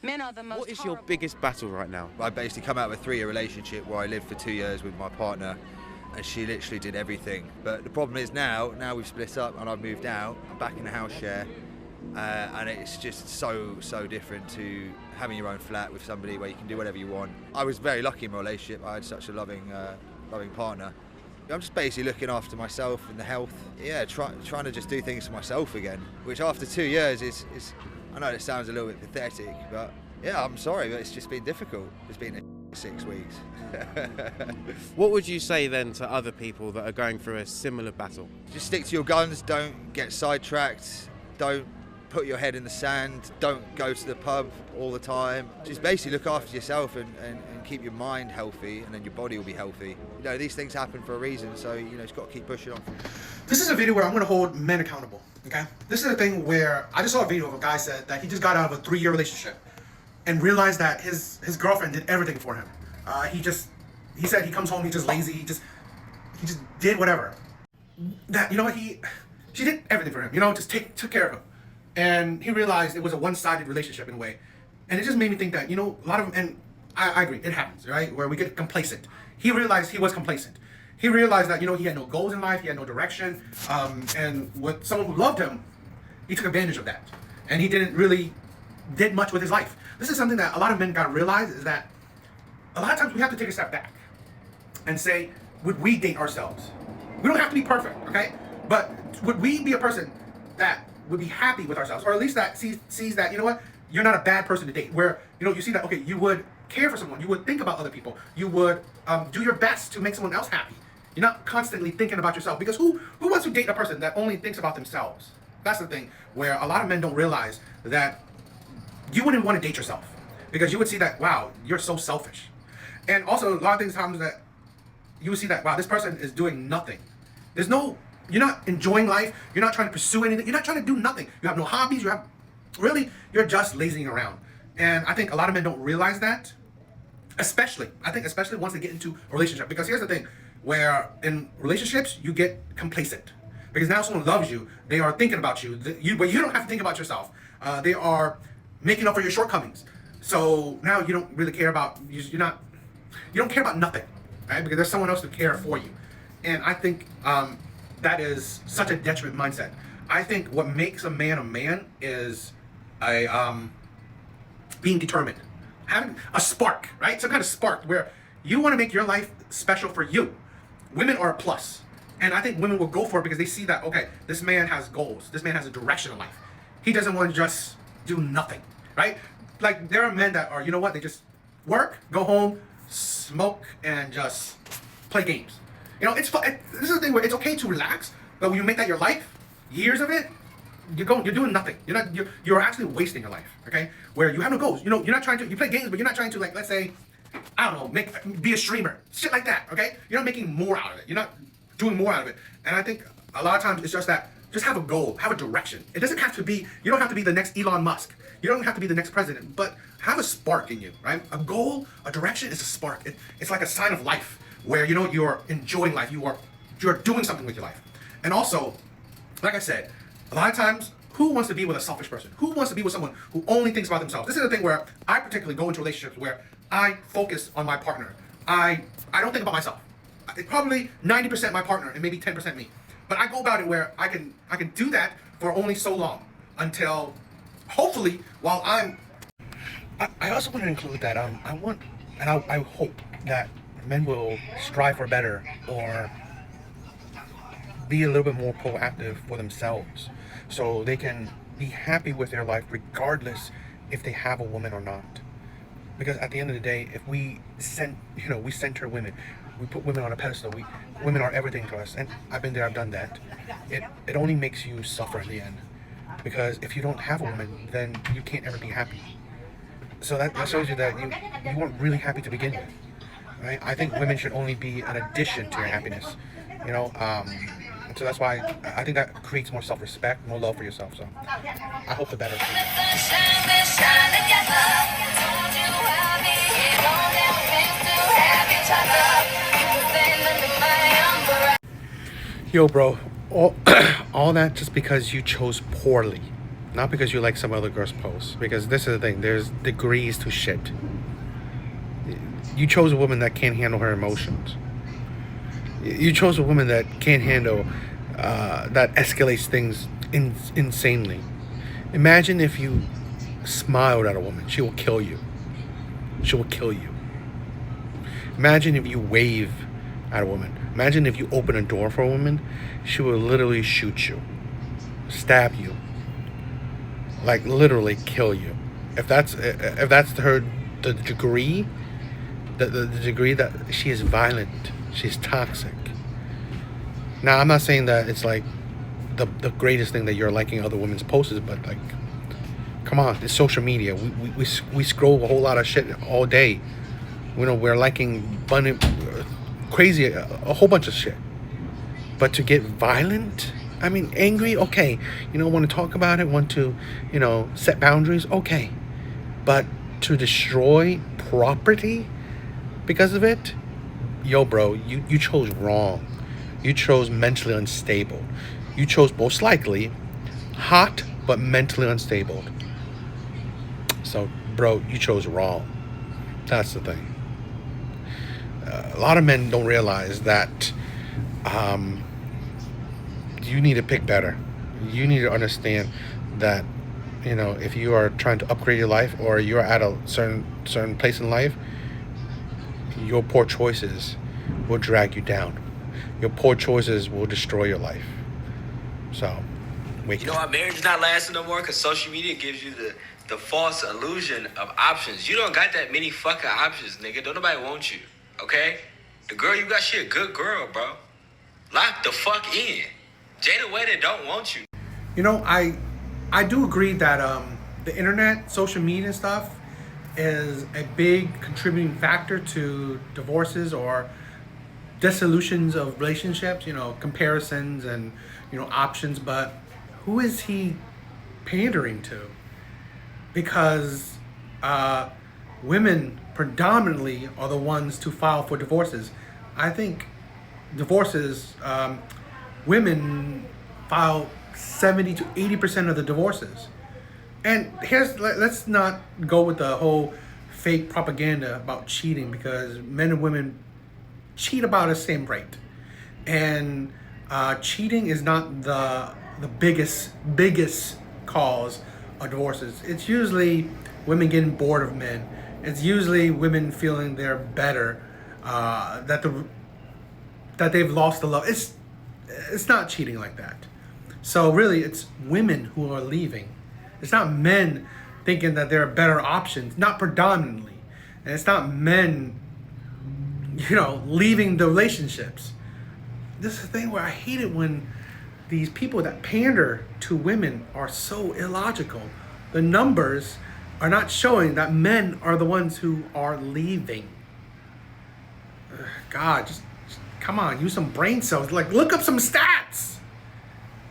Men are the most What is your horrible. biggest battle right now? I basically come out of a 3-year relationship where I lived for 2 years with my partner, and she literally did everything. But the problem is now we've split up and I've moved out. I'm back in a house share, and it's just so different to having your own flat with somebody where you can do whatever you want. I was very lucky in my relationship. I had such a loving partner. I'm just basically looking after myself and the health. Yeah, trying to just do things for myself again, which after 2 years is I know it sounds a little bit pathetic, but yeah, I'm sorry, but it's just been difficult. It's been 6 weeks. What would you say then to other people that are going through a similar battle? Just stick to your guns, don't get sidetracked, don't put your head in the sand, don't go to the pub all the time. Just basically look after yourself and keep your mind healthy, and then your body will be healthy. You know, these things happen for a reason, so you know, it's got to keep pushing on. This is a video where I'm going to hold men accountable, okay? This is a thing where I just saw a video of a guy said that he just got out of a 3-year relationship and realized that his girlfriend did everything for him. He said he comes home, he's just lazy, he just did whatever. That, you know what, she did everything for him, you know, just took care of him. And he realized it was a one-sided relationship in a way. And it just made me think that, you know, a lot of, and I agree, it happens, right? Where we get complacent. He realized he was complacent. He realized that, you know, he had no goals in life, he had no direction, and with someone who loved him, he took advantage of that. And he didn't really did much with his life. This is something that a lot of men got to realize, is that a lot of times we have to take a step back and say, would we date ourselves? We don't have to be perfect, okay? But would we be a person that would be happy with ourselves, or at least that sees that, you know what, you're not a bad person to date, where, you know, you see that, okay, you would care for someone, you would think about other people, you would do your best to make someone else happy. You're not constantly thinking about yourself, because who wants to date a person that only thinks about themselves? That's the thing, where a lot of men don't realize that you wouldn't want to date yourself, because you would see that, wow, you're so selfish. And also, a lot of times that you would see that, wow, this person is doing nothing. You're not enjoying life, you're not trying to pursue anything, you're not trying to do nothing. You have no hobbies, you're just lazying around. And I think a lot of men don't realize that, especially once they get into a relationship. Because here's the thing, where in relationships, you get complacent. Because now someone loves you, they are thinking about you, but you don't have to think about yourself. They are making up for your shortcomings. So now you don't really care about, you don't care about nothing, right? Because there's someone else to care for you. And I think that is such a detriment mindset. I think what makes a man is being determined, having a spark, right? Some kind of spark where you want to make your life special for you. Women are a plus, and I think women will go for it because they see that, okay, this man has goals, this man has a direction in life. He doesn't want to just do nothing, right? Like, there are men that are, you know what, they just work, go home, smoke, and just play games. You know, it's fun. This is the thing where it's okay to relax, but when you make that your life, years of it, you're doing nothing. You're actually wasting your life. Okay, where you have no goals. You know, you're not trying to. You play games, but you're not trying to, like, let's say, I don't know, be a streamer, shit like that. Okay, you're not making more out of it. You're not doing more out of it. And I think a lot of times it's just that. Just have a goal, have a direction. It doesn't have to be. You don't have to be the next Elon Musk. You don't have to be the next president, but have a spark in you, right? A goal, a direction is a spark. It's like a sign of life, where, you know, you're enjoying life. You're doing something with your life. And also, like I said, a lot of times, who wants to be with a selfish person? Who wants to be with someone who only thinks about themselves? This is the thing where I particularly go into relationships where I focus on my partner. I don't think about myself. It's probably 90% my partner and maybe 10% me. But I go about it where I can do that for only so long, until hopefully while I also want to include that I hope that men will strive for better, or be a little bit more proactive for themselves, so they can be happy with their life regardless if they have a woman or not. Because at the end of the day, if we center women, we put women on a pedestal, women are everything to us. And I've been there, I've done that. It only makes you suffer in the end. Because if you don't have a woman, then you can't ever be happy. So that shows you that you weren't really happy to begin with, right? I think women should only be an addition to your happiness, you know. So that's why I think that creates more self-respect, more love for yourself. So I hope the better. Yo, bro, all that just because you chose poorly. not because you like some other girl's post. Because this is the thing, there's degrees to shit. You chose a woman that can't handle her emotions. You chose a woman that can't handle, that escalates things insanely. Imagine if you smiled at a woman. She will kill you. She will kill you. Imagine if you wave at a woman. Imagine if you open a door for a woman. She will literally shoot you, stab you, like literally kill you. If that's the degree, the degree that she is violent, she's toxic. Now, I'm not saying that it's like the greatest thing that you're liking other women's posts, but like, come on, it's social media. We scroll a whole lot of shit all day. You know, we're liking fun, crazy, a whole bunch of shit. But to get violent, I mean, angry, okay. You know, want to talk about it, want to, you know, set boundaries, okay. But to destroy property because of it, yo, bro, you chose wrong. You chose mentally unstable. You chose most likely hot, but mentally unstable. So, bro, you chose wrong. That's the thing. A lot of men don't realize that you need to pick better. You need to understand that, you know, if you are trying to upgrade your life or you're at a certain place in life, your poor choices will drag you down. Your poor choices will destroy your life. So, wake up. You know why marriage is not lasting no more? Because social media gives you the false illusion of options. You don't got that many fucking options, nigga. Don't nobody want you, okay? The girl you got, she a good girl, bro. Lock the fuck in. Jada Wedding don't want you. You know, I do agree that the internet, social media stuff is a big contributing factor to divorces or dissolutions of relationships, you know, comparisons and, you know, options. But who is he pandering to? Because women predominantly are the ones to file for divorces. I think divorces, women file 70 to 80% of the divorces. And let's not go with the whole fake propaganda about cheating, because men and women cheat about the same rate. And cheating is not the biggest cause of divorces. It's usually women getting bored of men. It's usually women feeling they're better, that they've lost the love. It's not cheating like that. So really, it's women who are leaving. It's not men thinking that there are better options, not predominantly. And it's not men, you know, leaving the relationships. This is the thing where I hate it when these people that pander to women are so illogical. The numbers are not showing that men are the ones who are leaving. God, just come on, use some brain cells. Like, look up some stats.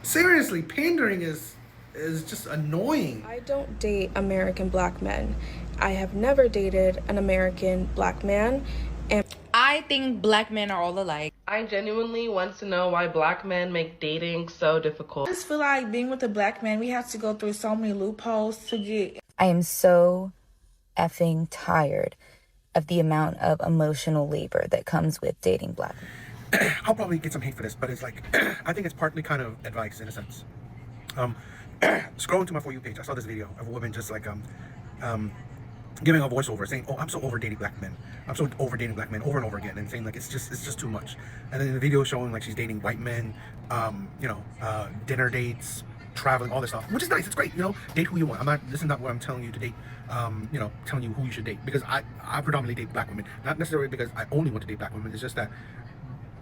Seriously, pandering is just annoying. I don't date American black men. I have never dated an American black man. And I think black men are all alike. I genuinely want to know why black men make dating so difficult. I just feel like being with a black man, we have to go through so many loopholes to get. I am so effing tired of the amount of emotional labor that comes with dating black men. I'll probably get some hate for this, but it's like, I think it's partly kind of advice in a sense. Scrolling to my For You page, I saw this video of a woman just like giving a voiceover saying, "Oh, I'm so over dating black men. I'm so over dating black men," over and over again, and saying like it's just too much. And then the video showing like she's dating white men, dinner dates, traveling, all this stuff, which is nice. It's great, you know. Date who you want. This is not what I'm telling you to date. Telling you who you should date, because I predominantly date black women, not necessarily because I only want to date black women. It's just that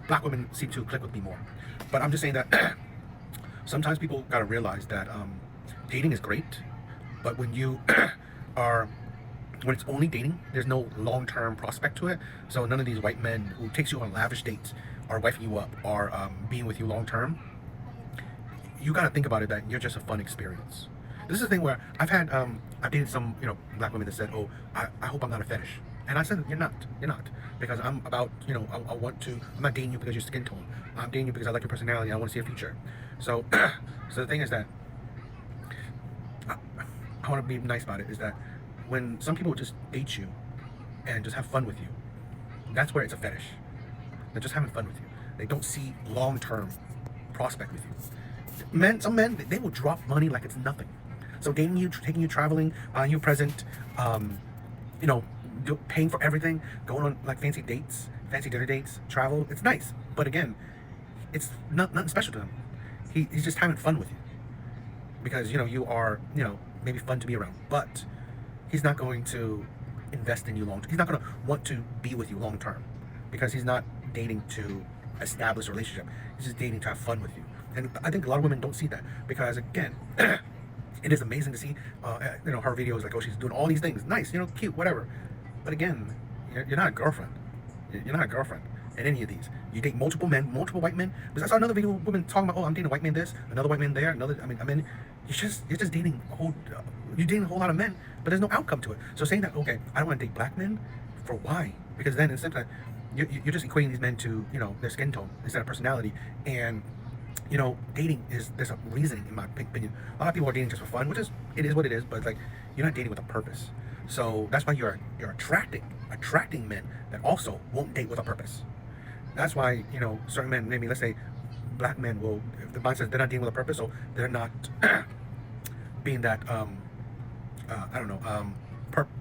black women seem to click with me more. But I'm just saying that sometimes people gotta realize that dating is great, but when you when it's only dating, there's no long-term prospect to it. So none of these white men who takes you on lavish dates are wifing you up or being with you long-term. You gotta think about it that you're just a fun experience. This is the thing where I've dated some, black women that said, "Oh, I hope I'm not a fetish." And I said, you're not, because I'm about, I'm not dating you because your skin tone. I'm dating you because I like your personality. I want to see a future. So, so the thing is that I want to be nice about it, is that when some people just date you and just have fun with you, that's where it's a fetish. They're just having fun with you. They don't see long-term prospect with you. Some men, they will drop money like it's nothing. So dating you, taking you traveling, buying you a present, you know, paying for everything, going on like fancy dates, fancy dinner dates, travel, it's nice. But again, it's nothing special to him. He's just having fun with you. Because, you know, you are, you know, maybe fun to be around. But he's not going to invest in you long term. He's not going to want to be with you long term. Because he's not dating to establish a relationship. He's just dating to have fun with you. And I think a lot of women don't see that. Because, again, it is amazing to see, you know, her videos like, oh, she's doing all these things. Nice, you know, cute, whatever. But again, you're not a girlfriend. You're not a girlfriend in any of these. You date multiple men, multiple white men. Because I saw another video of women talking about, oh, I'm dating a white man this, another white man there, another. I mean, you're just dating you're dating a whole lot of men, but there's no outcome to it. So saying that, okay, I don't want to date black men, for why? Because then instead of you're just equating these men to, you know, their skin tone instead of personality. And, you know, dating there's a reasoning, in my opinion. A lot of people are dating just for fun, which is, it is what it is, but like, you're not dating with a purpose. So that's why you're attracting men that also won't date with a purpose. That's why, you know, certain men, maybe let's say black men will, if the mind says they're not dating with a purpose, so they're not being that I don't know,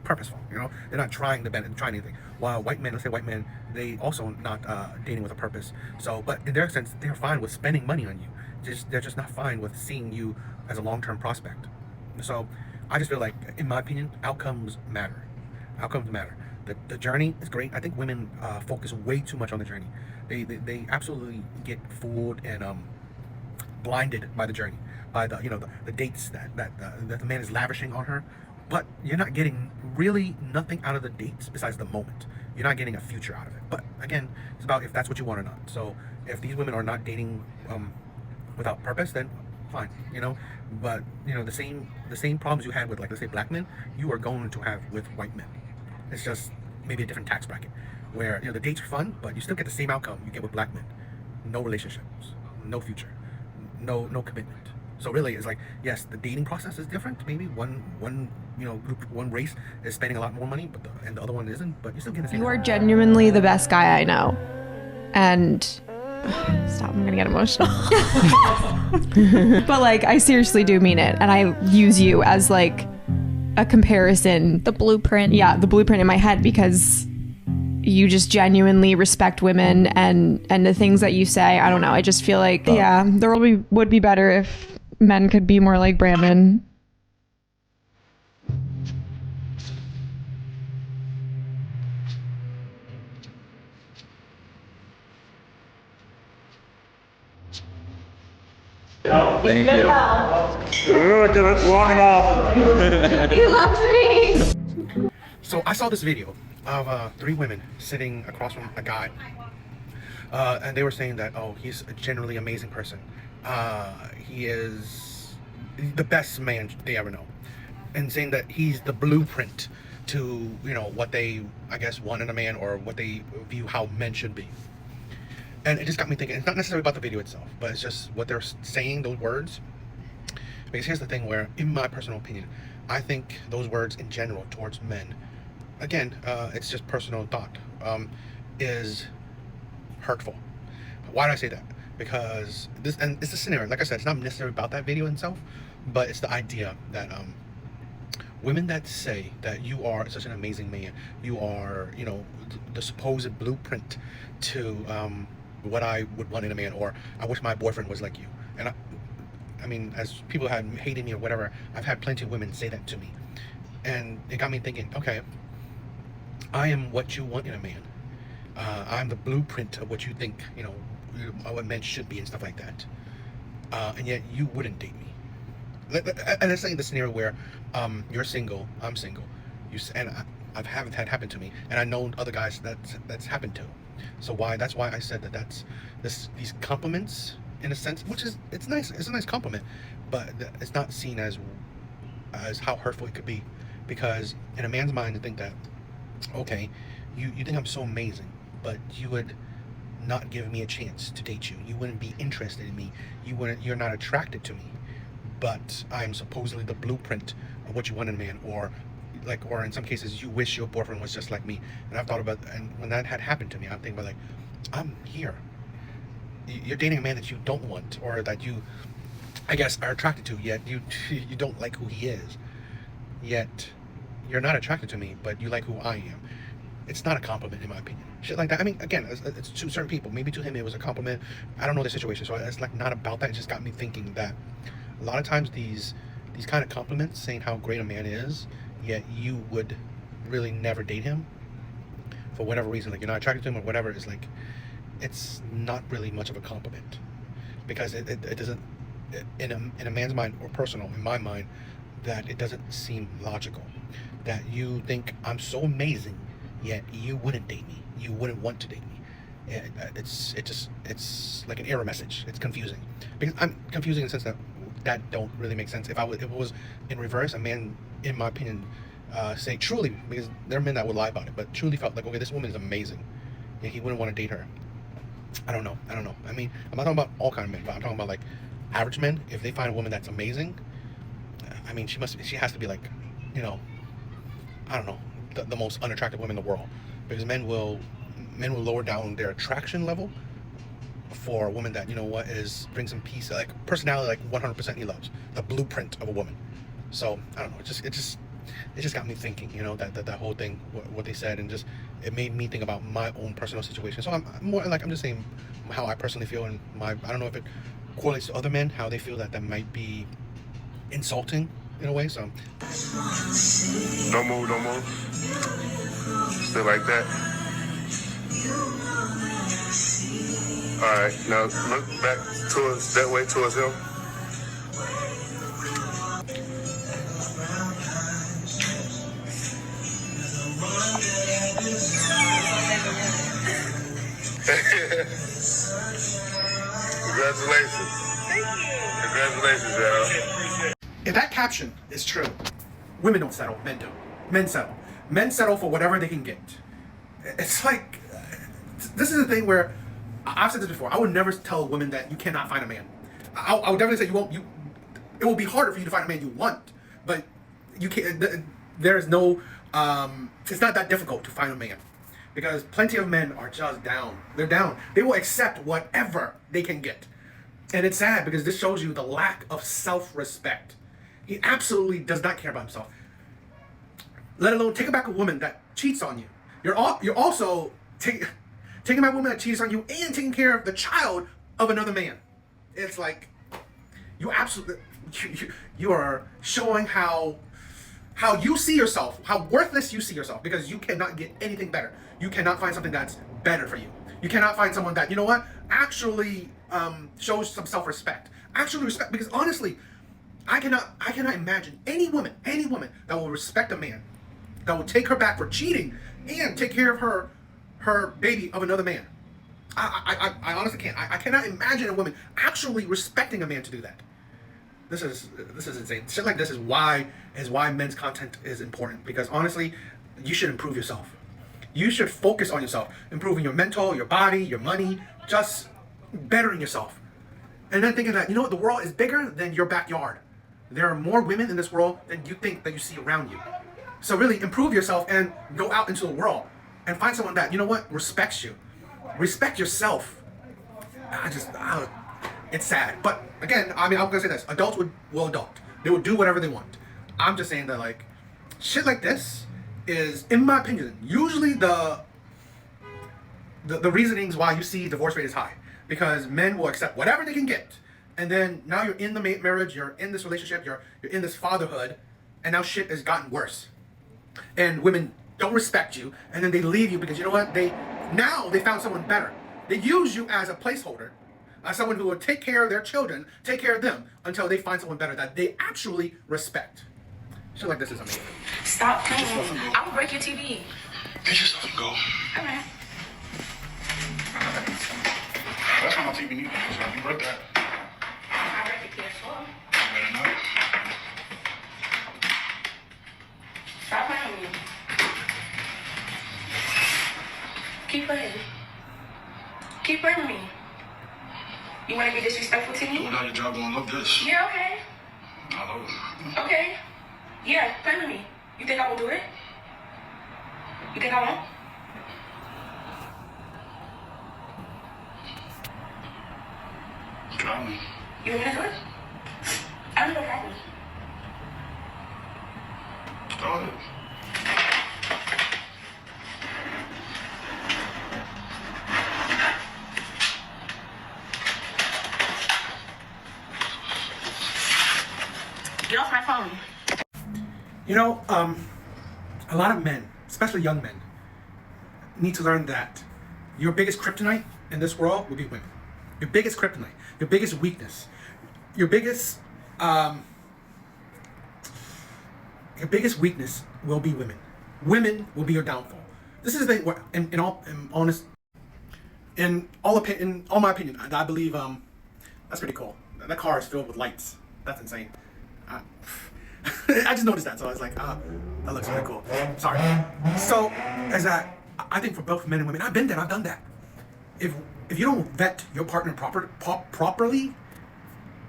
purposeful, you know, they're not trying anything. While white men, let's say white men, they also not dating with a purpose. So, but in their sense, they're fine with spending money on you. They're just not fine with seeing you as a long-term prospect. So I just feel like, in my opinion, outcomes matter. Outcomes matter. The journey is great. I think women focus way too much on the journey. They absolutely get fooled and blinded by the journey, by the, you know, the dates that the man is lavishing on her. But you're not getting really nothing out of the dates besides the moment. You're not getting a future out of it. But again, it's about if that's what you want or not. So if these women are not dating without purpose, then fine, you know. But, you know, the same problems you had with, like, let's say black men, you are going to have with white men. It's just maybe a different tax bracket, where, you know, the dates are fun, but you still get the same outcome you get with black men. No relationships, no future, no commitment. So really, it's like, yes, the dating process is different. Maybe one you know, group, one race is spending a lot more money, but the other one isn't. But you still get the same. You are genuinely the best guy I know, and stop, I'm gonna get emotional. But like, I seriously do mean it, and I use you as like a comparison, the blueprint. Yeah, the blueprint in my head, because you just genuinely respect women and the things that you say. I don't know. I just feel like, yeah, the world would be better if men could be more like Brandon. Thank you. Long enough. He loves me. So I saw this video of 3 women sitting across from a guy, and they were saying that, oh, he's a generally amazing person. He is the best man they ever know, and saying that he's the blueprint to, you know, what they, I guess, want in a man, or what they view how men should be. And it just got me thinking, it's not necessarily about the video itself, but it's just what they're saying, those words. Because here's the thing where, in my personal opinion, I think those words in general towards men, again, it's just personal thought, is hurtful. Why do I say that? Because this, and it's a scenario, like I said, it's not necessarily about that video itself, but it's the idea that women that say that you are such an amazing man, you are, you know, the supposed blueprint to what I would want in a man, or I wish my boyfriend was like you. And I mean, as people had hated me or whatever, I've had plenty of women say that to me. And it got me thinking, okay, I am what you want in a man. I'm the blueprint of what you think, you know, what men should be and stuff like that. And yet you wouldn't date me. And let's say the scenario where you're single, I'm single, and I've had happen to me, and I know other guys that's happened to. So that's why I said that these compliments, in a sense, which is, it's nice, it's a nice compliment, but it's not seen as how hurtful it could be. Because in a man's mind, to think that, okay, you think I'm so amazing, but you would not give me a chance to date you. You wouldn't be interested in me. You're not attracted to me. But I am supposedly the blueprint of what you want in a man, or in some cases you wish your boyfriend was just like me. And I've thought about, and when that had happened to me, I'm thinking about like, I'm here. You're dating a man that you don't want, or that you, I guess, are attracted to, yet you don't like who he is. Yet you're not attracted to me, but you like who I am. It's not a compliment, in my opinion. Shit like that. I mean, again, it's to certain people. Maybe to him it was a compliment. I don't know the situation, so it's like not about that. It just got me thinking that a lot of times these kind of compliments, saying how great a man is, yet you would really never date him for whatever reason, like you're not attracted to him or whatever, is like, it's not really much of a compliment, because it doesn't, in a man's mind, or personal, in my mind, that it doesn't seem logical that you think I'm so amazing, yet you wouldn't date me, you wouldn't want to date me. It's like an error message. It's confusing, because I'm confusing in the sense that don't really make sense. If it was in reverse, a man, in my opinion, say truly, because there are men that would lie about it, but truly felt like, okay, this woman is amazing, yeah, he wouldn't want to date her. I don't know. I mean, I'm not talking about all kind of men, but I'm talking about like average men. If they find a woman that's amazing, I mean, she has to be like, you know, I don't know, the most unattractive woman in the world, because men will lower down their attraction level for a woman that, you know what, brings some peace, like personality, like 100% he loves, the blueprint of a woman. So I don't know, it just got me thinking, you know, that whole thing, what they said, and just it made me think about my own personal situation. So I'm more like, I'm just saying how I personally feel, and I don't know if it correlates to other men, how they feel that might be insulting in a way. So don't move, stay like that. All right, now look back towards that way, towards him. Congratulations. Thank you. Congratulations, y'all. If that caption is true, women don't settle, men do. Men settle. Men settle for whatever they can get. It's like, this is the thing where, I've said this before, I would never tell women that you cannot find a man. I would definitely say it will be harder for you to find a man you want, but you can't, there is no, it's not that difficult to find a man. Because plenty of men are just down. They're down. They will accept whatever they can get. And it's sad, because this shows you the lack of self-respect. He absolutely does not care about himself. Let alone taking back a woman that cheats on you. You're also taking back a woman that cheats on you and taking care of the child of another man. It's like, you absolutely, you are showing how you see yourself, how worthless you see yourself, because you cannot get anything better. You cannot find something that's better for you. You cannot find someone that, you know what, actually shows some self-respect. Actually respect, because honestly, I cannot imagine any woman that will respect a man, that will take her back for cheating and take care of her baby of another man. I honestly can't. I cannot imagine a woman actually respecting a man to do that. This is insane. Shit like this is why men's content is important, because honestly, you should improve yourself. You should focus on yourself, improving your mental, your body, your money, just bettering yourself. And then thinking that, you know what, the world is bigger than your backyard. There are more women in this world than you think that you see around you. So really improve yourself and go out into the world and find someone that, you know what, respects you. Respect yourself. It's sad. But again, I mean, I'm gonna say this. Adults will adult. They will do whatever they want. I'm just saying that, like, shit like this is, in my opinion, usually the reasonings why you see divorce rate is high. Because men will accept whatever they can get. And then now you're in the marriage, you're in this relationship, you're in this fatherhood, and now shit has gotten worse. And women don't respect you, and then they leave you because, you know what, they found someone better. They use you as a placeholder, as someone who will take care of their children, take care of them, until they find someone better that they actually respect. Shit like this is amazing. Stop playing. I will break your TV. Get yourself and go. All right. That's not my TV either, so you break that. I break the PS4. Better not. Stop playing with me. Keep playing. Keep playing with me. You want to be disrespectful to me? Do without your job, gonna love this. Yeah, okay. I love it. Okay. Yeah, play with me. You think I won't do it? You think I won't? Try me. You want me to do it? I have no problem. Start it. Get off my phone. You know, a lot of men, especially young men, need to learn that your biggest kryptonite in this world will be women. Your biggest kryptonite, your biggest weakness, your biggest weakness will be women. Women will be your downfall. This is the thing. In all my opinion, I believe that's pretty cool. That car is filled with lights. That's insane. I just noticed that, so I was like, that looks really cool. Sorry. So, as I think for both men and women, I've been there, I've done that. If you don't vet your partner properly,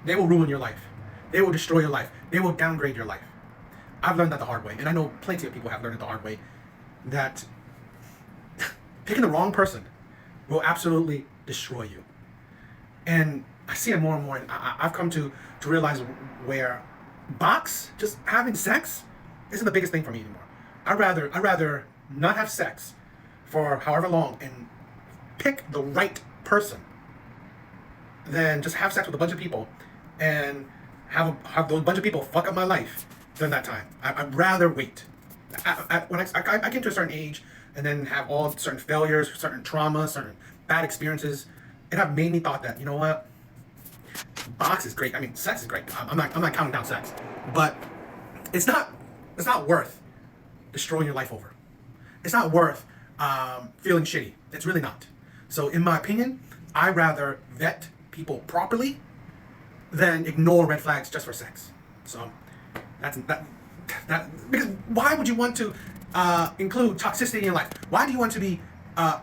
they will ruin your life. They will destroy your life. They will downgrade your life. I've learned that the hard way, and I know plenty of people have learned it the hard way, that picking the wrong person will absolutely destroy you. And I see it more and more, and I've come to realize where just having sex isn't the biggest thing for me anymore. I'd rather not have sex for however long and pick the right person than just have sex with a bunch of people and have those bunch of people fuck up my life during that time. I'd rather wait. When I came to a certain age and then have all certain failures, certain traumas, certain bad experiences, it have made me thought that, you know what? Box is great. I mean, sex is great. I'm not counting down sex, but it's not worth destroying your life over. It's not worth feeling shitty. It's really not. So, in my opinion, I'd rather vet people properly than ignore red flags just for sex. So, that's because why would you want to include toxicity in your life? Why do you want to be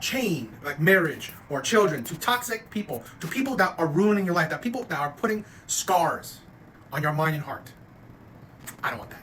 chained, like marriage or children, to toxic people, to people that are ruining your life, that people that are putting scars on your mind and heart? I don't want that.